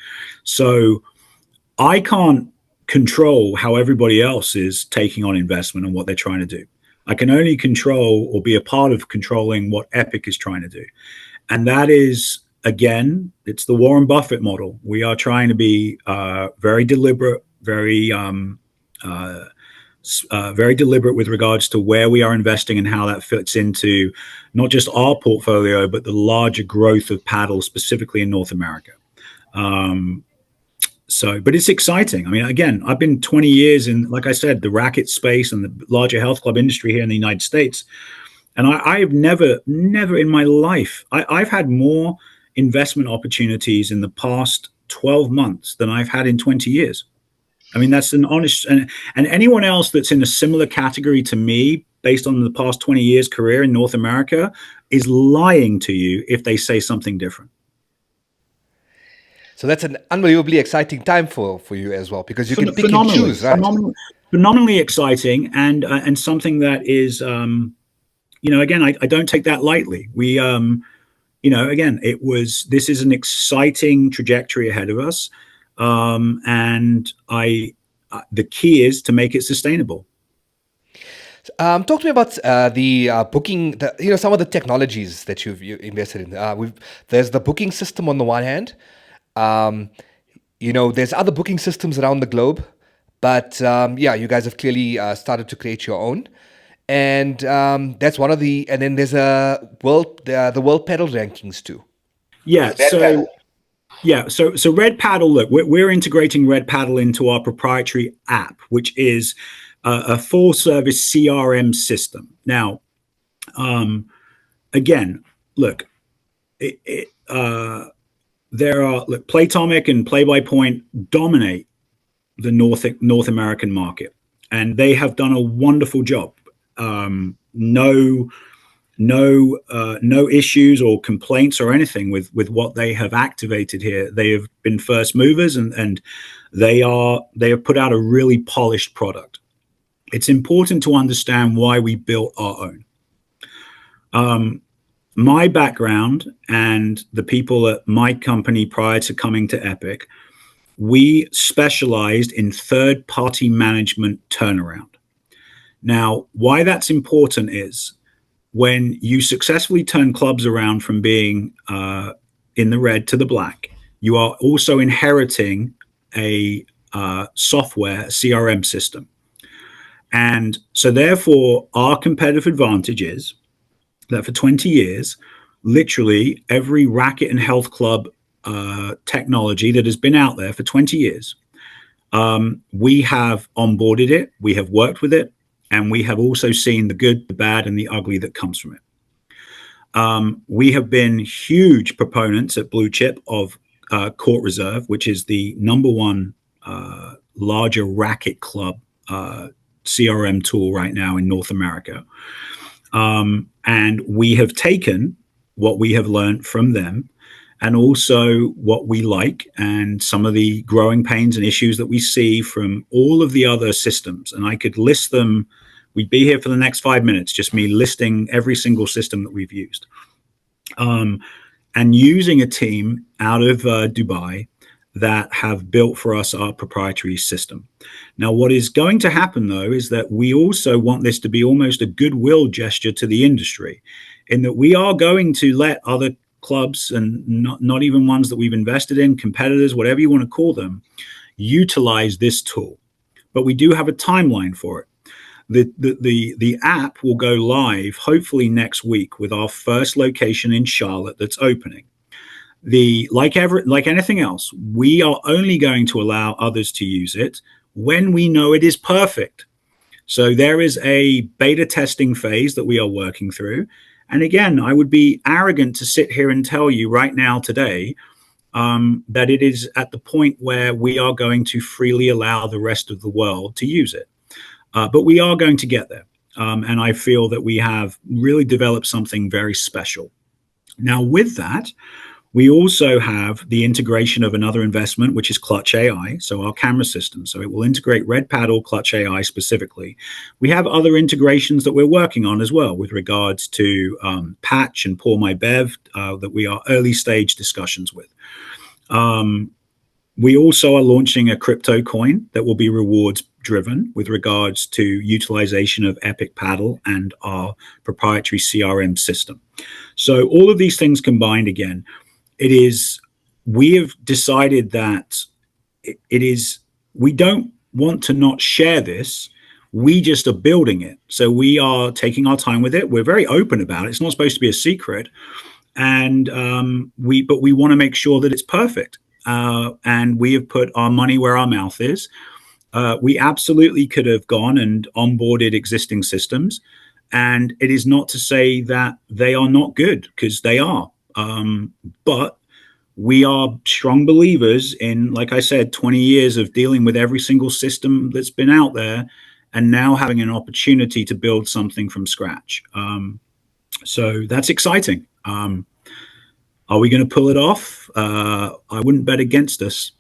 So I can't control how everybody else is taking on investment and what they're trying to do. I can only control or be a part of controlling what Epic is trying to do. And that is, again, it's the Warren Buffett model. We are trying to be very deliberate, very deliberate with regards to where we are investing and how that fits into not just our portfolio, but the larger growth of paddle, specifically in North America. But it's exciting. Again, I've been 20 years in, like I said, the racket space and the larger health club industry here in the United States. And I've never in my life, I've had more investment opportunities in the past 12 months than I've had in 20 years. I mean, that's an honest, and anyone else that's in a similar category to me, based on the past 20 years career in North America, is lying to you if they say something different.
So that's an unbelievably exciting time for you as well, because you can pick and
Phenomenally,
choose, right?
phenomenally exciting, and something that is, again, I don't take that lightly. Again, this is an exciting trajectory ahead of us, and the key is to make it sustainable.
Talk to me about the booking, some of the technologies that you invested in. There's the booking system on the one hand. Um, there's other booking systems around the globe, but yeah, you guys have clearly started to create your own, and that's one of the. And then there's the World Pedal rankings too.
Yeah. So Red Paddle. Look, we're integrating Red Paddle into our proprietary app, which is a full service CRM system. Now, again, look, there are Playtomic and Play by Point dominate the North American market, and they have done a wonderful job. No issues or complaints or anything with what they have activated here. They have been first movers, and they have put out a really polished product. It's important to understand why we built our own. My background and the people at my company prior to coming to Epic, we specialized in third-party management turnaround. Now, why that's important is when you successfully turn clubs around from being in the red to the black, you are also inheriting a software CRM system. And so therefore, our competitive advantage is that for 20 years, literally every racket and health club technology that has been out there for 20 years, we have onboarded it, we have worked with it, and we have also seen the good, the bad, and the ugly that comes from it. We have been huge proponents at Blue Chip of Court Reserve, which is the number one larger racket club CRM tool right now in North America. And we have taken what we have learned from them, and also what we like, and some of the growing pains and issues that we see from all of the other systems. And I could list them. We'd be here for the next 5 minutes, just me listing every single system that we've used. And using a team out of Dubai that have built for us our proprietary system. Now, what is going to happen, though, is that we also want this to be almost a goodwill gesture to the industry, in that we are going to let other clubs, and not even ones that we've invested in, competitors, whatever you want to call them, utilize this tool. But we do have a timeline for it. The app will go live hopefully next week with our first location in Charlotte that's opening. Like anything else, we are only going to allow others to use it when we know it is perfect. So there is a beta testing phase that we are working through. And again, I would be arrogant to sit here and tell you right now today that it is at the point where we are going to freely allow the rest of the world to use it. But we are going to get there. And I feel that we have really developed something very special. Now, with that, we also have the integration of another investment, which is Clutch AI, so our camera system. So it will integrate Red Paddle, Clutch AI specifically. We have other integrations that we're working on as well with regards to Patch and Pour My Bev that we are early stage discussions with. We also are launching a crypto coin that will be rewards driven with regards to utilization of Epic Paddle and our proprietary CRM system. So all of these things combined, again, we have decided that we don't want to not share this. We just are building it. So we are taking our time with it. We're very open about it. It's not supposed to be a secret. And but we want to make sure that it's perfect. And we have put our money where our mouth is. We absolutely could have gone and onboarded existing systems. And it is not to say that they are not good, because they are. But we are strong believers in, like I said, 20 years of dealing with every single system that's been out there, and now having an opportunity to build something from scratch. So that's exciting. Are we going to pull it off? I wouldn't bet against us.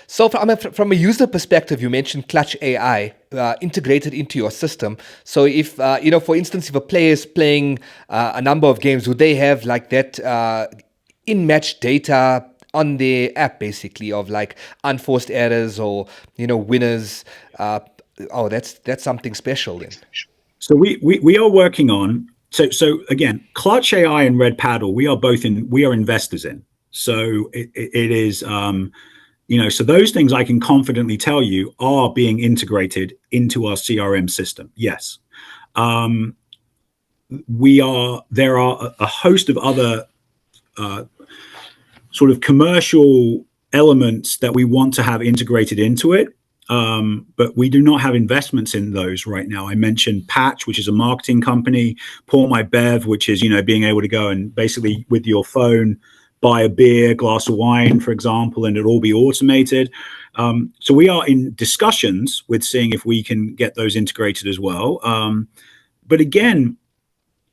So, from a user perspective, you mentioned Clutch AI integrated into your system. So, if for instance, if a player is playing a number of games, would they have like that in-match data on their app, basically, of like unforced errors or winners? Oh, that's something special then.
So we are working on. So again, Clutch AI and Red Paddle, we are investors in. So it is. So those things I can confidently tell you are being integrated into our CRM system. Yes. There are a host of other sort of commercial elements that we want to have integrated into it. But we do not have investments in those right now. I mentioned Patch, which is a marketing company, Pour My Bev, which is, being able to go and basically with your phone buy a beer, glass of wine, for example, and it'll all be automated. So we are in discussions with seeing if we can get those integrated as well. But again,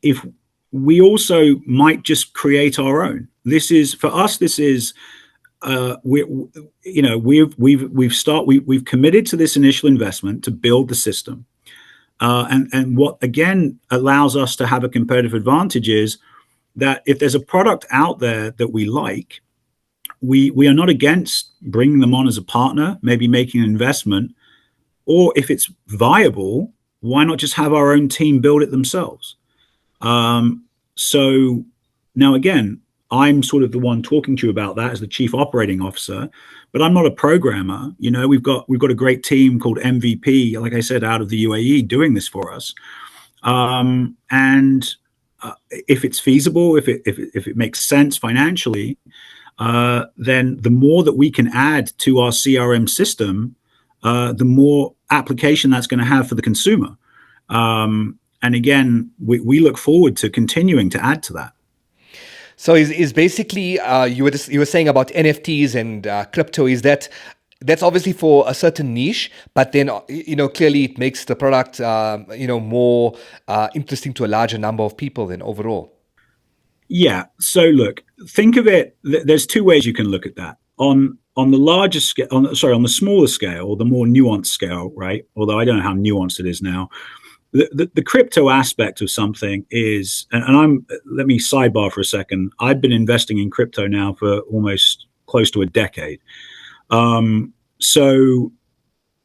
if we also might just create our own. This is for us. This is we've committed to this initial investment to build the system, and what again allows us to have a competitive advantage is that if there's a product out there that we like, we are not against bringing them on as a partner, maybe making an investment, or if it's viable, why not just have our own team build it themselves? So now again, I'm sort of the one talking to you about that as the chief operating officer, but I'm not a programmer. We've got a great team called MVP, like I said, out of the UAE doing this for us. And if it's feasible, if it makes sense financially, then the more that we can add to our CRM system, the more application that's going to have for the consumer. And again, we look forward to continuing to add to that.
So is basically you were saying about NFTs and crypto. Is that's obviously for a certain niche, but then clearly it makes the product more interesting to a larger number of people than overall.
Yeah. So look, think of it. There's two ways you can look at that. On the larger scale, on the smaller scale, or the more nuanced scale, right? Although I don't know how nuanced it is now. The crypto aspect of something is, and let me sidebar for a second. I've been investing in crypto now for almost close to a decade. So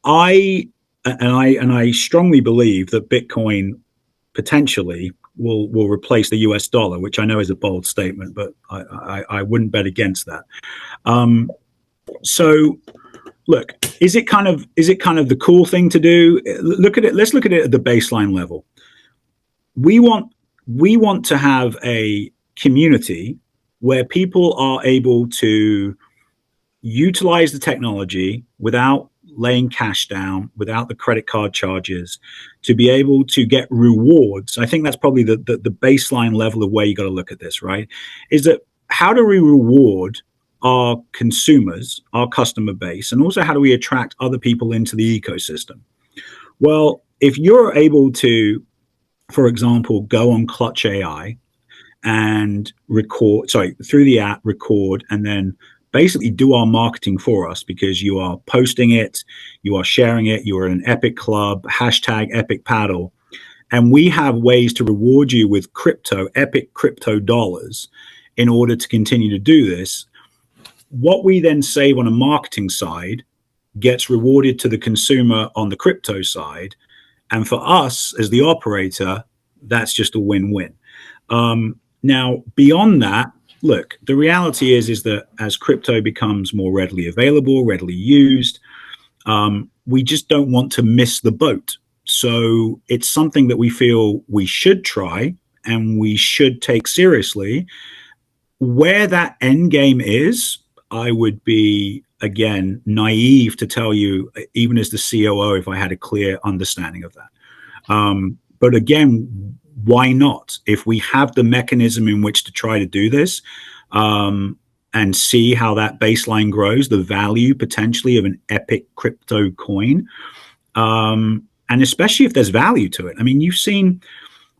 I strongly believe that Bitcoin potentially will replace the US dollar, which I know is a bold statement, but I wouldn't bet against that. So look, is it kind of the cool thing to do? Look at it. Let's look at it at the baseline level. We want to have a community where people are able to utilize the technology without laying cash down, without the credit card charges, to be able to get rewards. I think that's probably the baseline level of where you got to look at this, right? Is that how do we reward our consumers, our customer base, and also how do we attract other people into the ecosystem? Well, if you're able to, for example, go on Clutch AI and through the app, record, and then basically do our marketing for us because you are posting it, you are sharing it, you are in an Epic Club, hashtag Epic Paddle, and we have ways to reward you with Epic crypto dollars in order to continue to do this. What we then save on a marketing side gets rewarded to the consumer on the crypto side. And for us as the operator, that's just a win-win. Now, beyond that, look, the reality is that as crypto becomes more readily available, readily used, we just don't want to miss the boat. So it's something that we feel we should try and we should take seriously. Where that end game is, I would be, again, naive to tell you, even as the COO, if I had a clear understanding of that. But again, why not? If we have the mechanism in which to try to do this, and and see how that baseline grows, the value potentially of an epic crypto coin. And especially if there's value to it. I mean,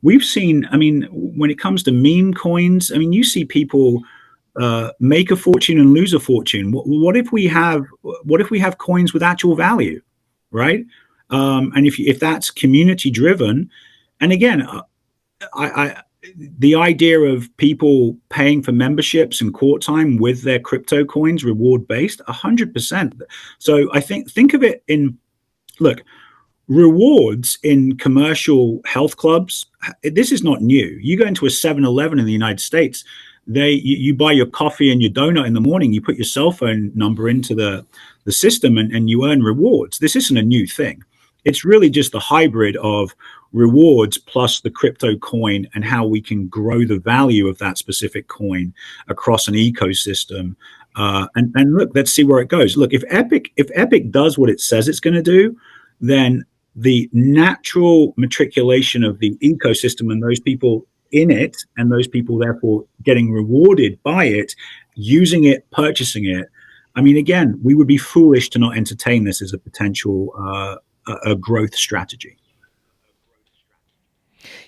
we've seen, I mean, when it comes to meme coins, I mean, you see people make a fortune and lose a fortune. What if we have coins with actual value, right? And if that's community driven, and again, I the idea of people paying for memberships and court time with their crypto coins, reward based, 100%. So I think of it in, look, rewards in commercial health clubs, this is not new. You go into a 7-Eleven in the United States, you buy your coffee and your donut in the morning, you put your cell phone number into the system, and you earn rewards. This isn't a new thing. It's really just the hybrid of rewards plus the crypto coin and how we can grow the value of that specific coin across an ecosystem. And look, let's see where it goes. Look, if Epic does what it says it's going to do, then the natural matriculation of the ecosystem and those people in it, and those people therefore getting rewarded by it, using it, purchasing it. I mean, again, we would be foolish to not entertain this as a potential a growth strategy.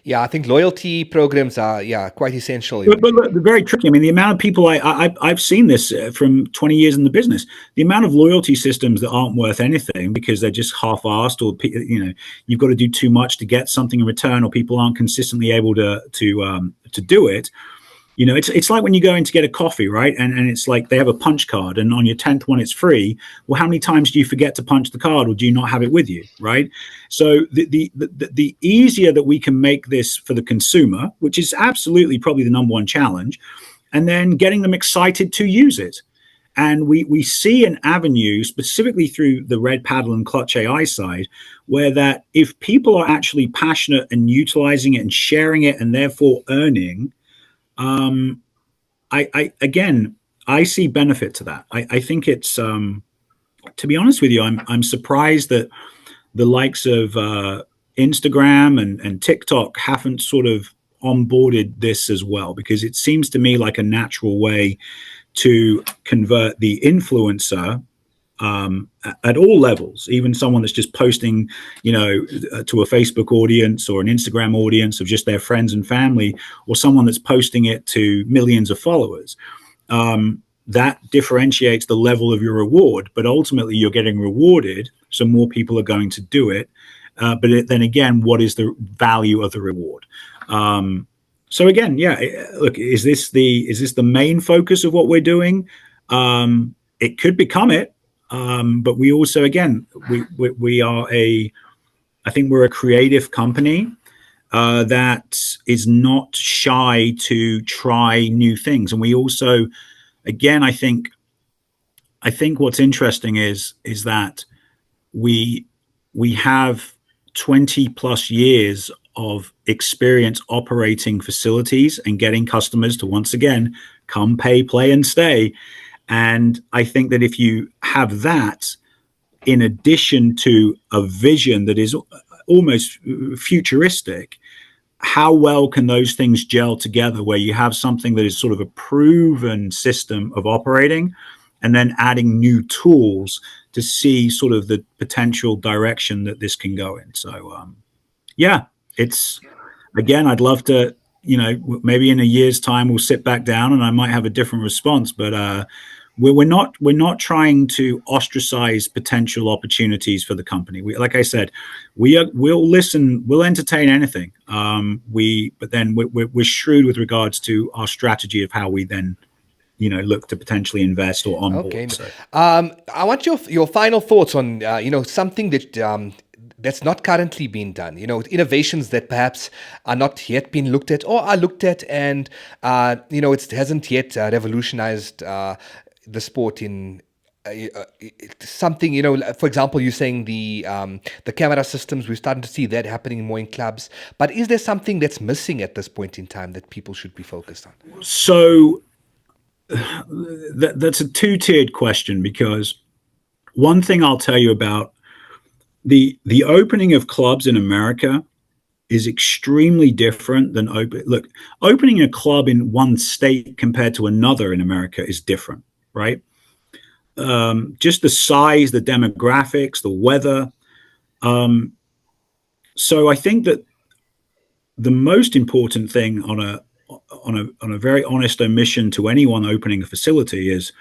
Yeah, I think loyalty programs are quite essential.
But look, they're very tricky. I mean, the amount of people I've seen this from 20 years in the business, the amount of loyalty systems that aren't worth anything because they're just half-assed, or you've got to do too much to get something in return, or people aren't consistently able to do it. It's like when you go in to get a coffee, right? And it's like they have a punch card, and on your 10th one, it's free. Well, how many times do you forget to punch the card, or do you not have it with you, right? So the easier that we can make this for the consumer, which is absolutely probably the number one challenge, and then getting them excited to use it. And we see an avenue specifically through the Red Paddle and Clutch AI side, where that if people are actually passionate and utilizing it and sharing it and therefore earning, I see benefit to that. I think it's, to be honest with you, I'm surprised that the likes of Instagram and TikTok haven't sort of onboarded this as well, because it seems to me like a natural way to convert the influencer at all levels, even someone that's just posting, to a Facebook audience or an Instagram audience of just their friends and family, or someone that's posting it to millions of followers. That differentiates the level of your reward, but ultimately you're getting rewarded, so more people are going to do it. But then again, what is the value of the reward? So again, look, is this the main focus of what we're doing? It could become it. But we also, again, we are I think we're a creative company that is not shy to try new things. And we also, again, I think what's interesting is that we have 20 plus years of experience operating facilities and getting customers to, once again, come, pay, play, and stay. And I think that if you have that in addition to a vision that is almost futuristic, how well can those things gel together, where you have something that is sort of a proven system of operating, and then adding new tools to see sort of the potential direction that this can go in. So, it's, again, I'd love to, maybe in a year's time we'll sit back down and I might have a different response, but we're not trying to ostracize potential opportunities for the company. Like I said, we'll listen, we'll entertain anything. But then we're shrewd with regards to our strategy of how we then, look to potentially invest or onboard.
Okay.
So.
I want your final thoughts on something that that's not currently being done. Innovations that perhaps are not yet being looked at, or are looked at, and it hasn't yet revolutionized the sport in something. For example, you're saying the camera systems. We're starting to see that happening more in clubs. But is there something that's missing at this point in time that people should be focused on?
So that's a two-tiered question, because one thing I'll tell you about the opening of clubs in America is extremely different than opening a club in one state compared to another in America is different, right? Just the size, the demographics, the weather. So I think that the most important thing on a very honest omission to anyone opening a facility is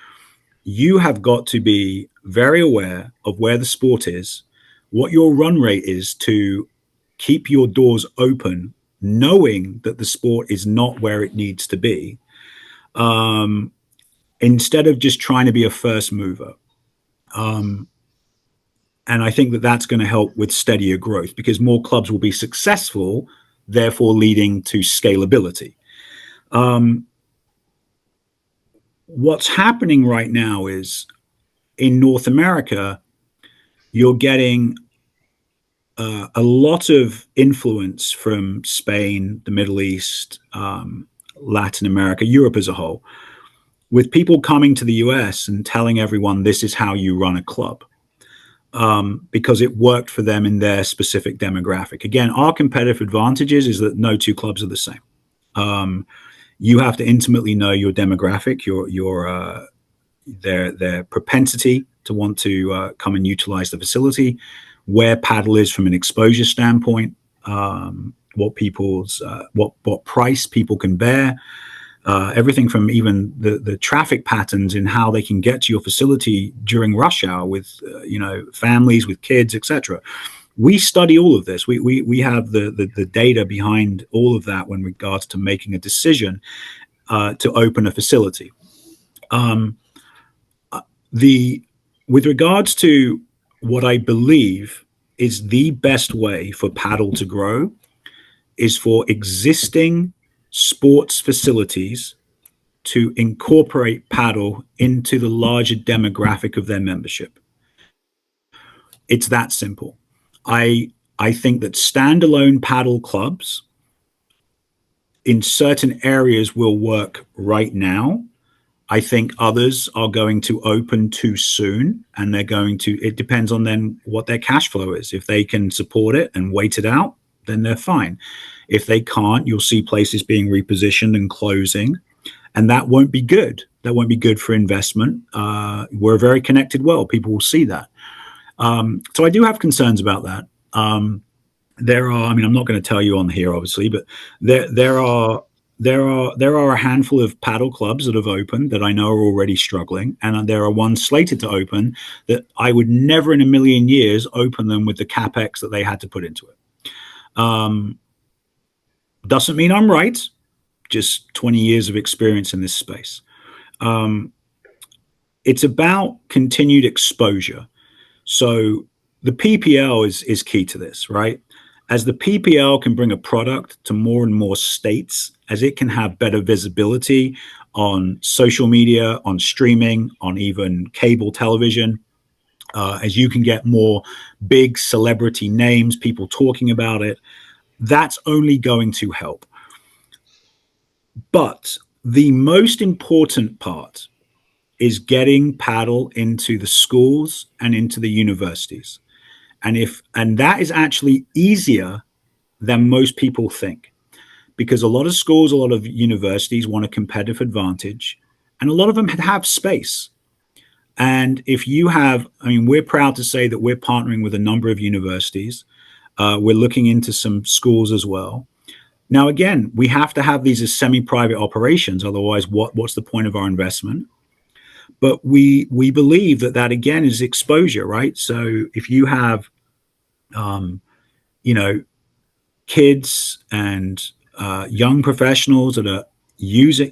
you have got to be very aware of where the sport is, what your run rate is to keep your doors open, knowing that the sport is not where it needs to be, instead of just trying to be a first mover. And I think that that's going to help with steadier growth because more clubs will be successful, therefore leading to scalability. What's happening right now is in North America, you're getting a lot of influence from Spain, the Middle East, Latin America, Europe as a whole, with people coming to the US and telling everyone this is how you run a club. Because it worked for them in their specific demographic. Again, our competitive advantages is that no two clubs are the same. You have to intimately know your demographic, their propensity to want to come and utilize the facility, where Padel is from an exposure standpoint, what price people can bear. Everything from even the traffic patterns in how they can get to your facility during rush hour with families with kids, etc. We study all of this. We have the data behind all of that when regards to making a decision to open a facility. With regards to what I believe is the best way for Padel to grow is for existing sports facilities to incorporate Padel into the larger demographic of their membership. It's that simple. I think that standalone Padel clubs in certain areas will work right now. I think others are going to open too soon, and it depends on then what their cash flow is. If they can support it and wait it out, then they're fine. If they can't, you'll see places being repositioned and closing, and that won't be good. That won't be good for investment. We're a very connected world. People will see that. So I do have concerns about that. I'm not going to tell you on here, obviously, but there are a handful of Padel clubs that have opened that I know are already struggling, and there are ones slated to open that I would never in a million years open them with the capex that they had to put into it. Doesn't mean I'm right, just 20 years of experience in this space. It's about continued exposure. So the PPL is key to this, right? As the PPL can bring a product to more and more states, as it can have better visibility on social media, on streaming, on even cable television, as you can get more big celebrity names, people talking about it, that's only going to help. But the most important part is getting Padel into the schools and into the universities. And that is actually easier than most people think, because a lot of schools, a lot of universities want a competitive advantage, and a lot of them have space. And if you have, we're proud to say that we're partnering with a number of universities. We're looking into some schools as well. Now, again, we have to have these as semi-private operations. Otherwise, what's the point of our investment? But we believe that again is exposure, right? So if you have, kids and young professionals that are using,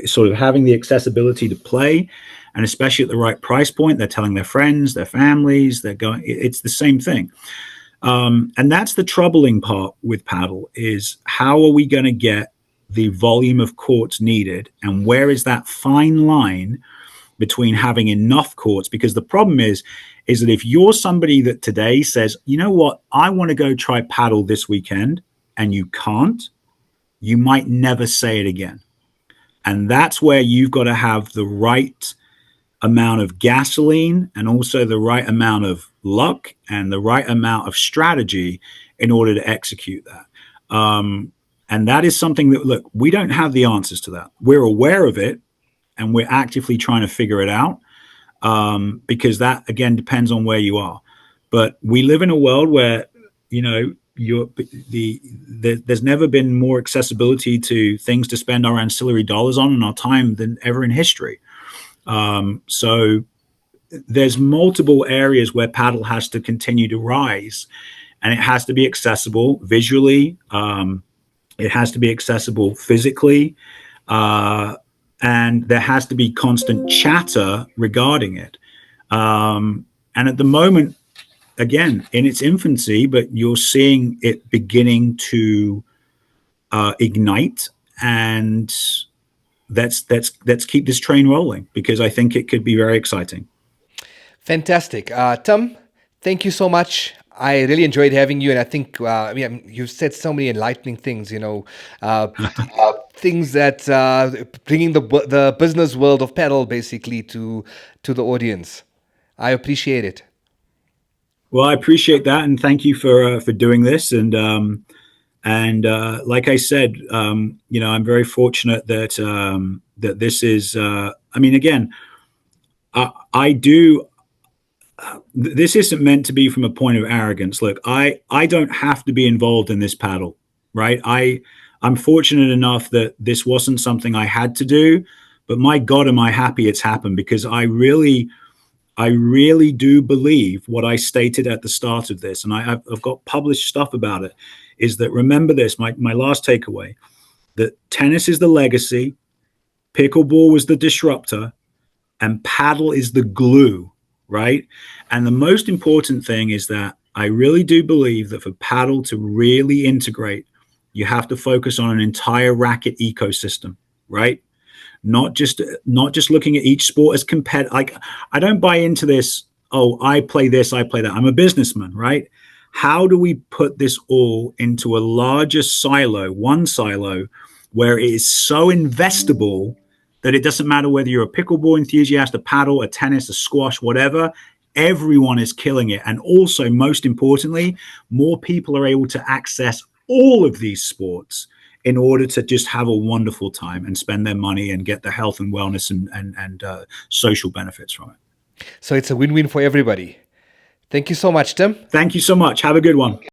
sort of having the accessibility to play, and especially at the right price point, they're telling their friends, their families, it's the same thing. And that's the troubling part with Padel, is how are we going to get the volume of courts needed, and where is that fine line between having enough courts? Because the problem is that if you're somebody that today says, you know what, I want to go try Padel this weekend, and you can't, you might never say it again. And that's where you've got to have the right amount of gasoline and also the right amount of luck and the right amount of strategy in order to execute that. And that is something that, look, we don't have the answers to that. We're aware of it and we're actively trying to figure it out, because that, again, depends on where you are. But we live in a world where, you know, there's never been more accessibility to things to spend our ancillary dollars on and our time than ever in history. So there's multiple areas where paddle has to continue to rise, and it has to be accessible visually. It has to be accessible physically, and there has to be constant chatter regarding it. And at the moment, again, in its infancy, but you're seeing it beginning to ignite, and let's keep this train rolling, because I think it could be very exciting.
Fantastic. Tom, thank you so much. I really enjoyed having you, and I think you've said so many enlightening things. Things that bringing the business world of paddle basically to the audience. I appreciate it.
Well, I appreciate that, and thank you for doing this. And like I said, I'm very fortunate that this is. I mean, again, I do. This isn't meant to be from a point of arrogance. Look, I don't have to be involved in this paddle, right? I'm fortunate enough that this wasn't something I had to do, but my God, am I happy it's happened, because I really do believe what I stated at the start of this, and I've got published stuff about it, is that, remember this, my last takeaway, that tennis is the legacy, pickleball was the disruptor, and paddle is the glue, right? And the most important thing is that I really do believe that for paddle to really integrate, you have to focus on an entire racket ecosystem, right? Not just looking at each sport as competitive. Like, I don't buy into this, oh, I play this, I play that. I'm a businessman, right? How do we put this all into a larger silo, one silo, where it is so investable that it doesn't matter whether you're a pickleball enthusiast, a paddle, a tennis, a squash, whatever, everyone is killing it. And also, most importantly, more people are able to access all of these sports in order to just have a wonderful time and spend their money and get the health and wellness and social benefits from it.
So it's a win-win for everybody. Thank you so much, Tim.
Thank you so much. Have a good one.